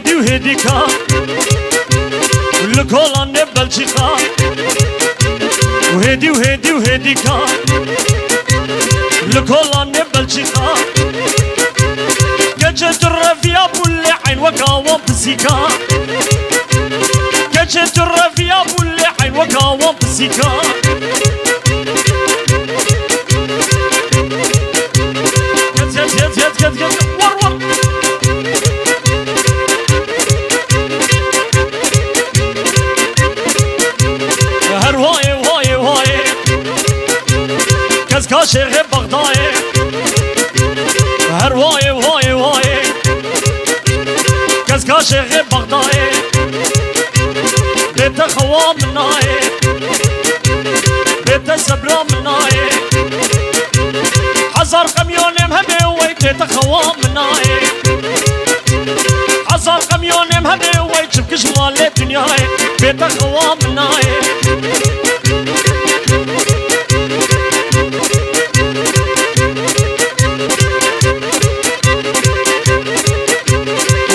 وهدي وهديكا لكولان بلجيكا وهدي وهدي وهديكا لكولان بلجيكا كجت الرفيا بولي عين وقاوم بسيكا كجت الرفيا بولي عين وقاوم بسيكا كت ور هر واي كز كاشي غير بغداي هر واي كز كاشي غير بغداي بيت خوام مناي بيت سبرا مناي حزار قميون مهبي وي بيت خوام مناي حزار قميون مهبي وي شبك جمال الدنيا بيت خوام مناي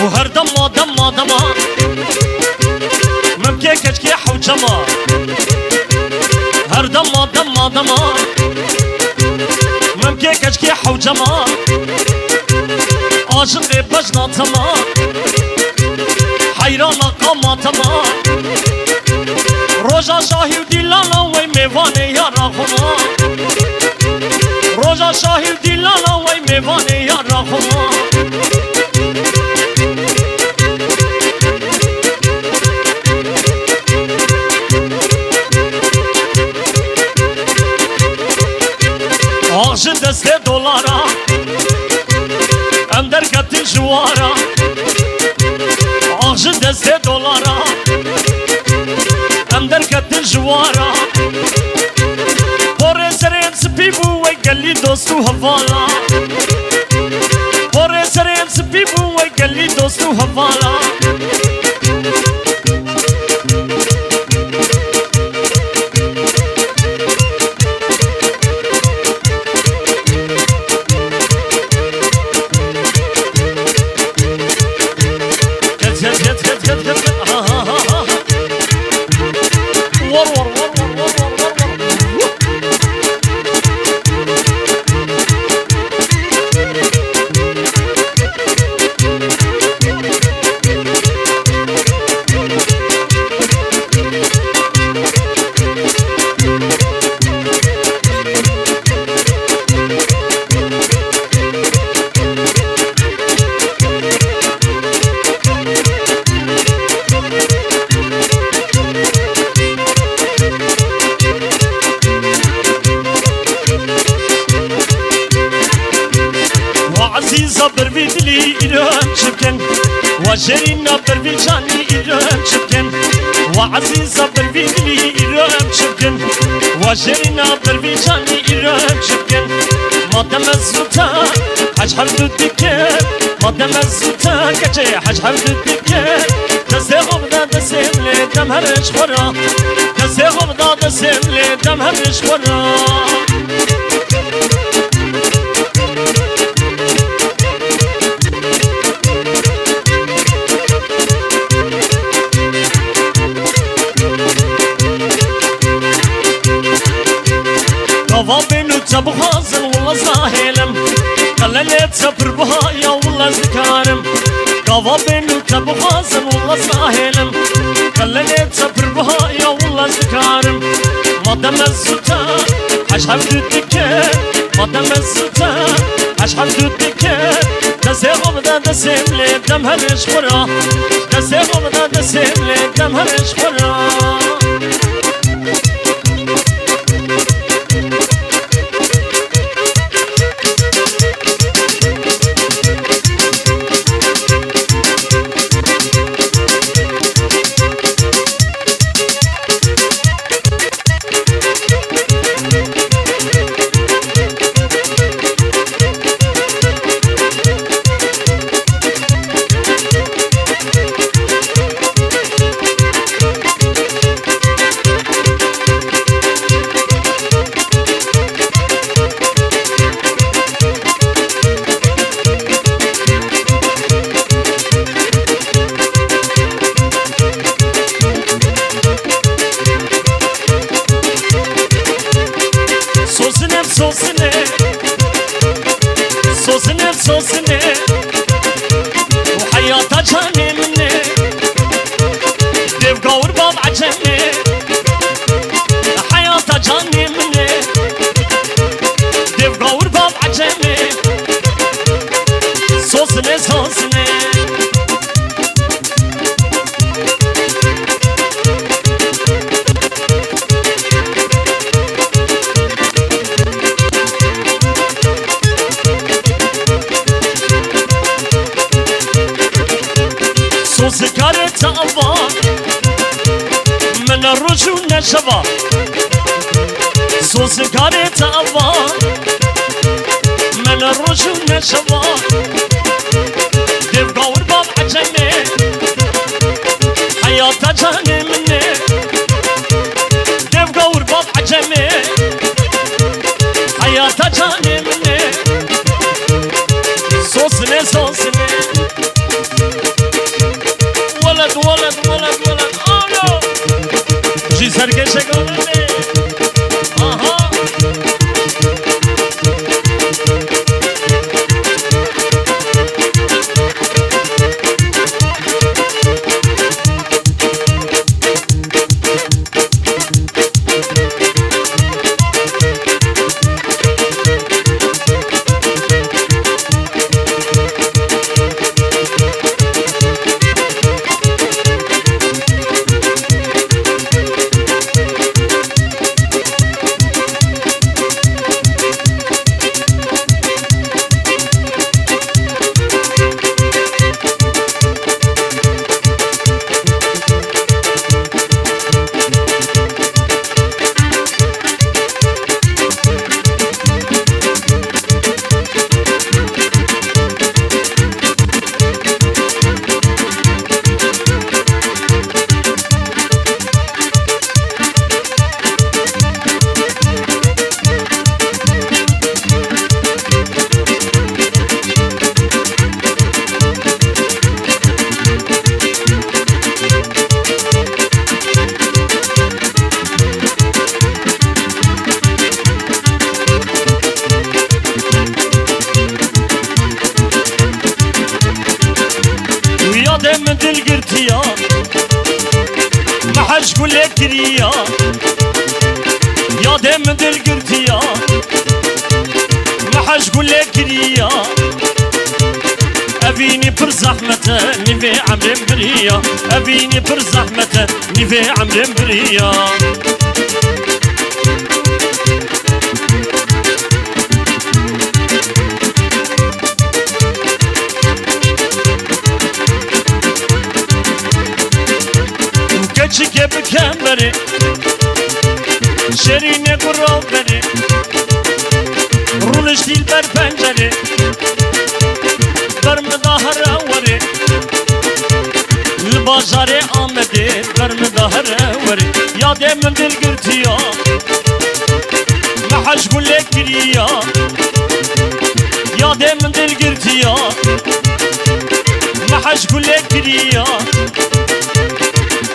وهر دما دما دما ممكن كشكي حوجما هر دما دما دما ممكن كشكي حوجما عاشق بجنا تما حيران قاما تما روجا شاهي ودلانا وي ميواني يا راخما روجا شاهي ودلانا وي ميواني يا راخما آخش دست دولارا ام در کتن جوارا آخش دست دولارا ام در کتن جوارا پور سرین سپیبو وی گلی دوستو حوالا پور سرین سپیبو وی گلی دوستو حوالا عزيزة بربيدلي إيران شبكن وجرينا بربيجاني إيران شبكن وعزيزة بربيدلي إيران شبكن وجرينا بربيجاني إيران شبكن مادام الزوتا حج حمد الدكان مادام الزوتا كجي حج حمد الدكان دستهم دا دستهم لي دم هرش ورا دستهم دا دستهم لي دم هرش ورا قوا بينو تبغازن والله زاهلم قللت سفر بها يا والله ذكارم قوا بينو تبغازن والله زاهلم قللت سفر بها يا والله ذكارم مادام الزوتا حش حمد الدكان مادام الزوتا حش حمد الدكان دستهم دا دستهم لي دم هرش خورا دستهم دا دستهم لي دم هرش خورا sosne sos kare tava من الرجو نشبا sos kare tava من الرجو نشبا ديف قور باب عجمي حياة جاني مني ديف قور باب عجمي حياة جاني مني صوصني صوصني ولد ولد ولد ولد آلو جي سركشة قولني آها من دل قرتيا ما حش قول لك كريا يا دم من دل قرتيا ما حش قول لك كريا أبيني بر زحمته نفي عمري بريا أبيني بر زحمته نفي عمري بريا Çike bükemberi Şerine kuraberi Ruliş dilber penceri Bermi dahara veri Lbajare amedi Bermi dahara veri Ya demin dil gürtüya Mahaş gullek giriya Ya demin dil gürtüya Mahaş gullek giriya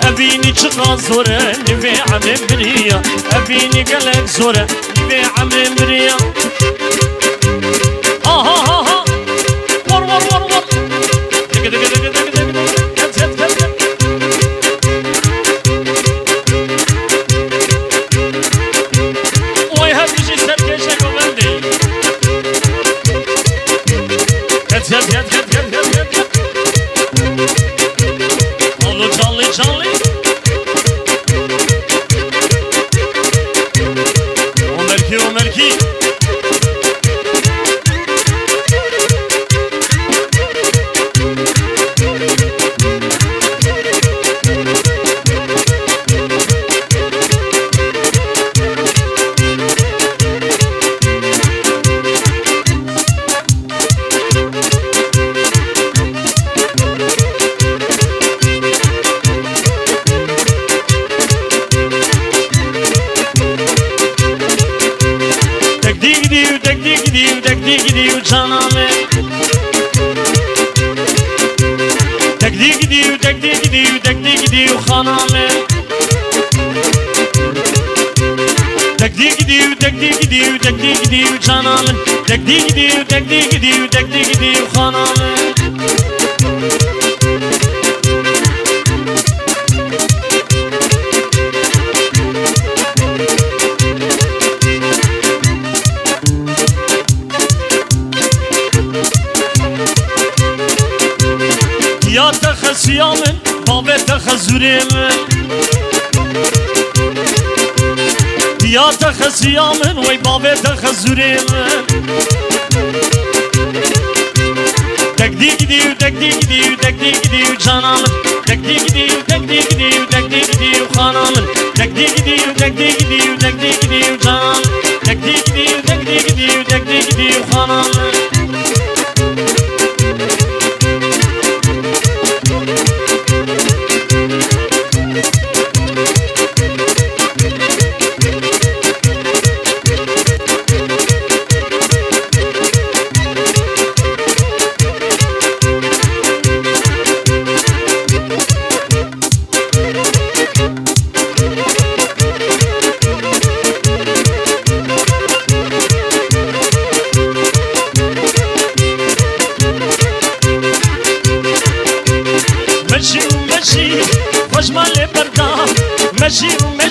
أبيني شقا زورة نبي عمري بريا أبيني قلق زورة نبي عمري بريا آها ها ها ور ور ور ور دق دق دق دق دق دق دق دق دق ويهب يجي سركشة قبندي هت هت هت هت هت هت هت الله جالي جالي ومركي gidiyor caname Tekdi gidiyor haname Tekdi gidiyor caname Tekdi gidiyor haname Diyata khasiyamın babeta khazurimin Diyata khasiyamın vay babeta khazurimin Tekdi gidiyor, tekdi gidiyor, tekdi gidiyor canamın Tekdi gidiyor, tekdi gidiyor, tekdi gidiyor hanamın Tekdi gidiyor, tekdi gidiyor, tekdi gidiyor canamın Tekdi gidiyor, tekdi gidiyor, tekdi gidiyor hanamın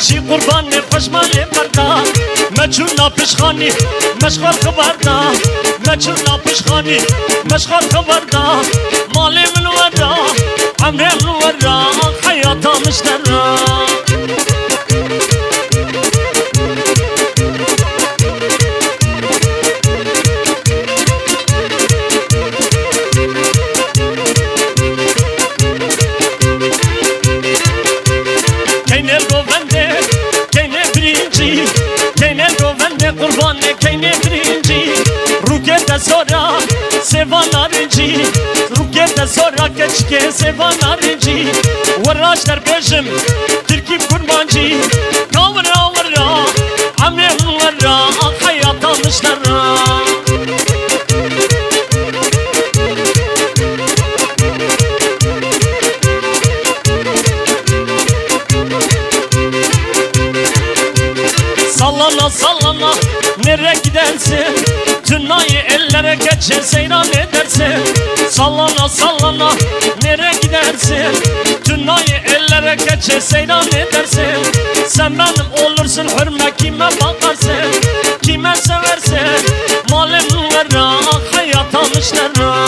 مشي قرباني خوش مالي بردا مجونا بشخاني مشغل خبردا مجونا بشخاني مشغل خبردا مالي من ورا عمري من ورا حياته مشترا قربانه کینه برینجی روکت سورا سوان نارنجی روکت سورا کچکه سوان نارنجی وراش در بشم ترکیب قربانجی کاورا ورا عمرم ورا حیاتا مشترا Sallana sallana nereye gidersin Tünayı ellere geçer seyran edersin Sallana sallana nereye gidersin Tünayı ellere geçer seyran edersin Sen benim olursun hürme kime bakarsın Kime seversin malim vera hayata müştera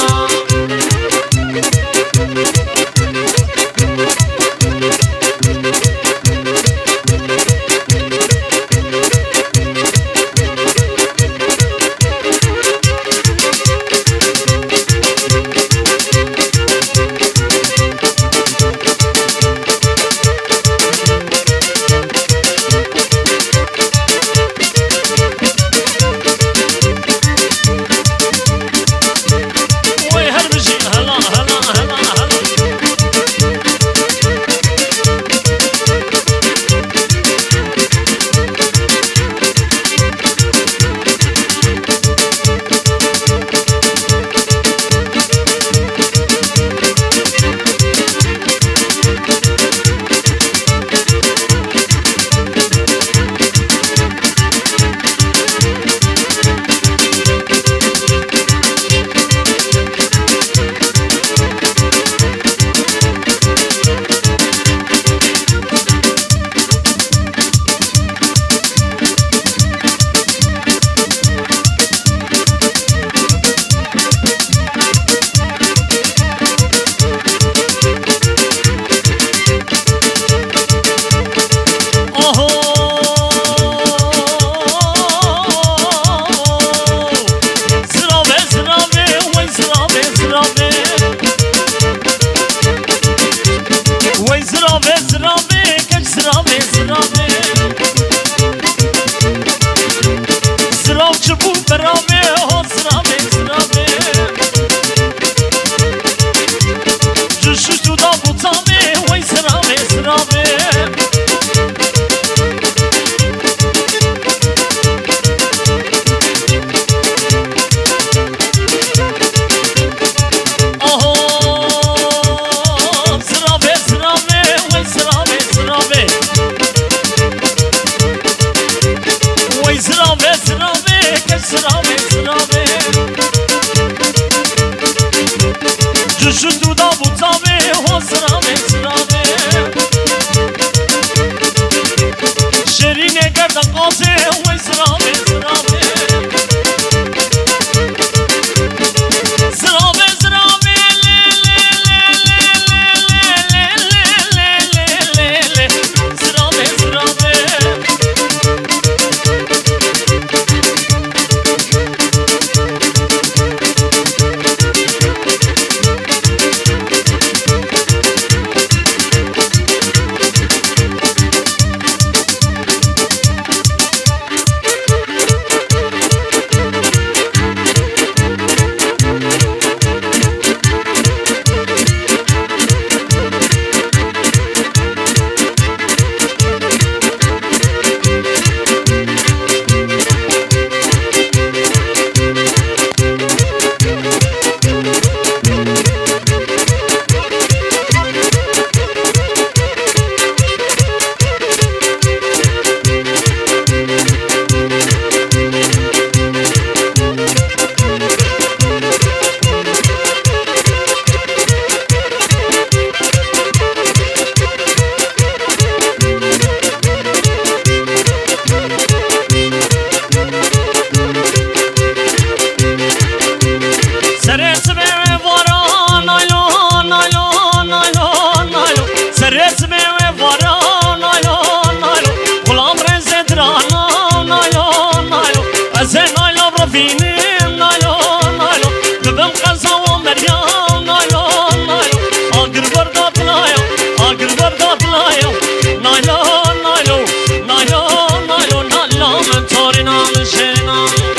برفینیم نایلون نایلون ببم قزا و مریم نایلون نایلون آگر بردات نایلون آگر بردات نایلون نایلون نایلون نایلون نایلون نایلون من تاری نام شیرینم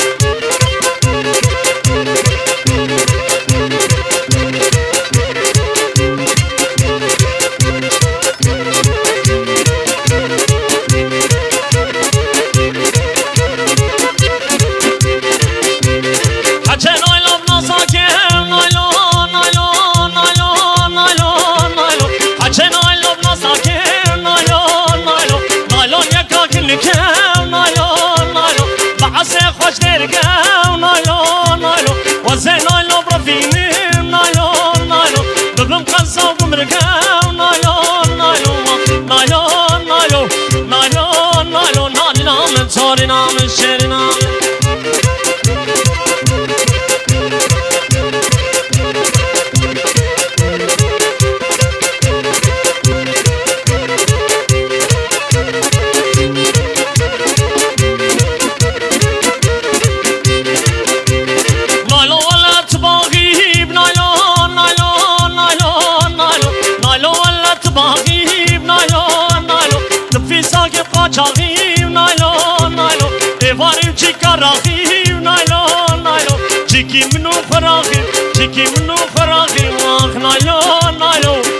نکم نایلون نایلون بعث خوش درگم نایلون نایلون وزه نایلون برفینیم نایلون نایلون ببم قزا و بمرگم نایلون نایلون نایلون نایلون نایلون نایلون نایلون من تاری نام شیرینم چاقیم نایلون نایلون ایواریم چی کاراخیم نایلون نایلون چیکی منو خراخیم چیکی منو خراخیم آخ نایلون نایلون